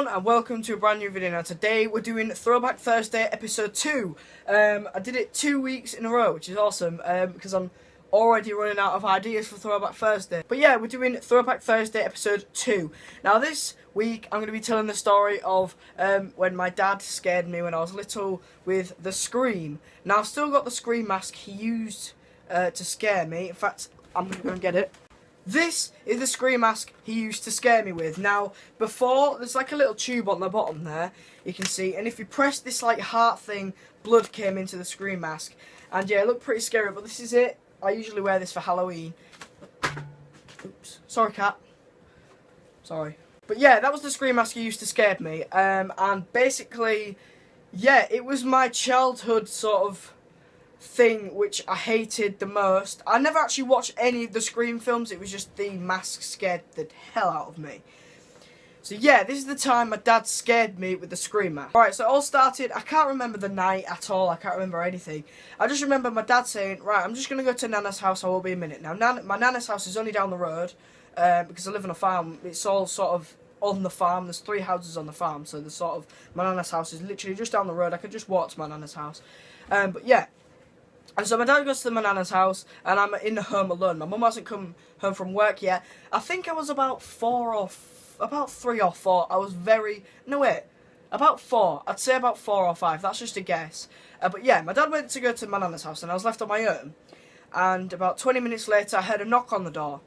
everyone and welcome to a brand new video. Now today we're doing Throwback Thursday episode 2. I did it 2 weeks in a row, which is awesome because I'm already running out of ideas for Throwback Thursday. But yeah, we're doing Throwback Thursday episode 2. Now this week I'm going to be telling the story of when my dad scared me when I was little with the Scream. Now I've still got the Scream mask he used to scare me. In fact, I'm going to go and get it. This is the Scream mask he used to scare me with. Now, before, there's like a little tube on the bottom there, you can see, and if you press this like heart thing, blood came into the Scream mask. And yeah, it looked pretty scary, but this is it. I usually wear this for Halloween. Oops. Sorry, cat. Sorry. But yeah, that was the Scream mask he used to scare me. And basically, yeah, it was my childhood sort of thing which I hated the most. I never actually watched any of the Scream films, it was just the mask scared the hell out of me. So yeah, this is the time my dad scared me with the Scream mask. Alright, so it all started, I can't remember the night at all, I can't remember anything. I just remember my dad saying, right, I'm just going to go to Nana's house, I will be a minute. Now, my Nana's house is only down the road, because I live on a farm, it's all sort of on the farm, there's 3 houses on the farm, so the sort of, my Nana's house is literally just down the road, I could just walk to my Nana's house. But yeah. And so my dad goes to my Nana's house, and I'm in the home alone. My mum hasn't come home from work yet. I think I was about 3 or 4. I was about 4. I'd say about 4 or 5. That's just a guess. But yeah, my dad went to go to my Nana's house, and I was left on my own. And about 20 minutes later, I heard a knock on the door.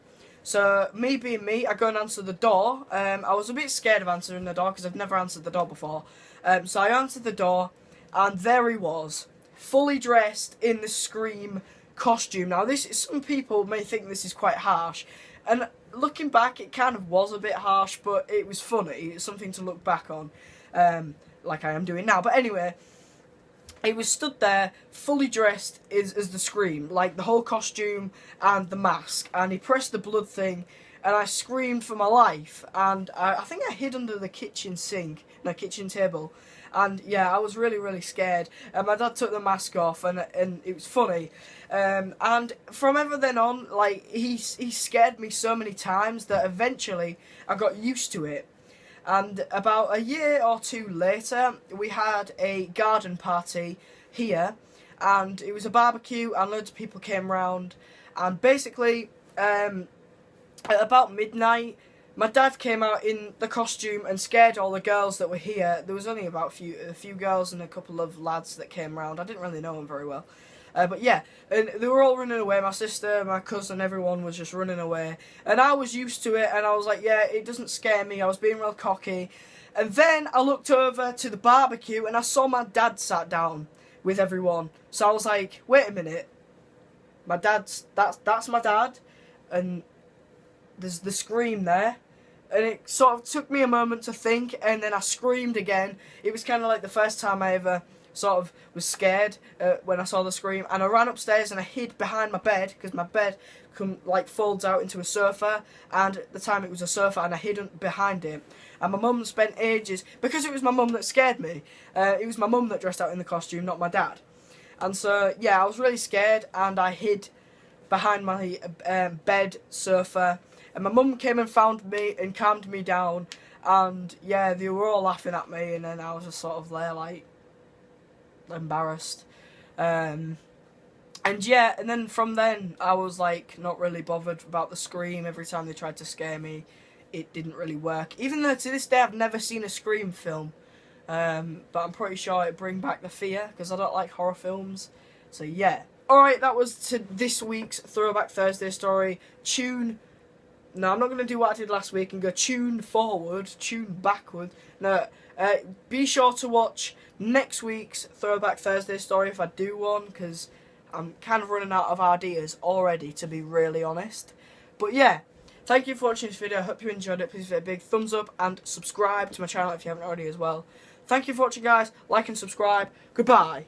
So me being me, I go and answer the door. I was a bit scared of answering the door because I've never answered the door before. So I answered the door, and there he was, fully dressed in the Scream costume. Now, some people may think this is quite harsh, and looking back, it kind of was a bit harsh, but it was funny. It's something to look back on, like I am doing now. But anyway, he was stood there, fully dressed as the Scream, like the whole costume and the mask, and he pressed the blood thing, and I screamed for my life, and I think I hid under the kitchen table. And yeah, I was really, really scared. And my dad took the mask off, and it was funny. And from ever then on, like he scared me so many times that eventually I got used to it. And about a year or 2 later, we had a garden party here, and it was a barbecue, and loads of people came round. And basically, at about midnight, my dad came out in the costume and scared all the girls that were here. There was only about a few girls and a couple of lads that came round. I didn't really know them very well. But yeah, and they were all running away. My sister, my cousin, everyone was just running away. And I was used to it, and I was like, yeah, it doesn't scare me. I was being real cocky. And then I looked over to the barbecue, and I saw my dad sat down with everyone. So I was like, wait a minute. That's my dad. And there's the Scream there. And it sort of took me a moment to think, and then I screamed again. It was kind of like the first time I ever sort of was scared when I saw the Scream. And I ran upstairs and I hid behind my bed, because my bed folds out into a sofa. And at the time it was a sofa, and I hid behind it. And my mum spent ages, because it was my mum that scared me. It was my mum that dressed out in the costume, not my dad. And so, yeah, I was really scared, and I hid behind my bed sofa. And my mum came and found me and calmed me down, and yeah, they were all laughing at me, and then I was just sort of there like embarrassed. And yeah, and then from then I was like not really bothered about the Scream. Every time they tried to scare me, it didn't really work. Even though to this day I've never seen a Scream film, but I'm pretty sure it'd bring back the fear because I don't like horror films. So yeah. Alright, that was to this week's Throwback Thursday story. No, I'm not going to do what I did last week and go tune forward, tune backward. No, be sure to watch next week's Throwback Thursday story if I do one, because I'm kind of running out of ideas already, to be really honest. But yeah, thank you for watching this video. I hope you enjoyed it. Please give it a big thumbs up and subscribe to my channel if you haven't already as well. Thank you for watching, guys. Like and subscribe. Goodbye.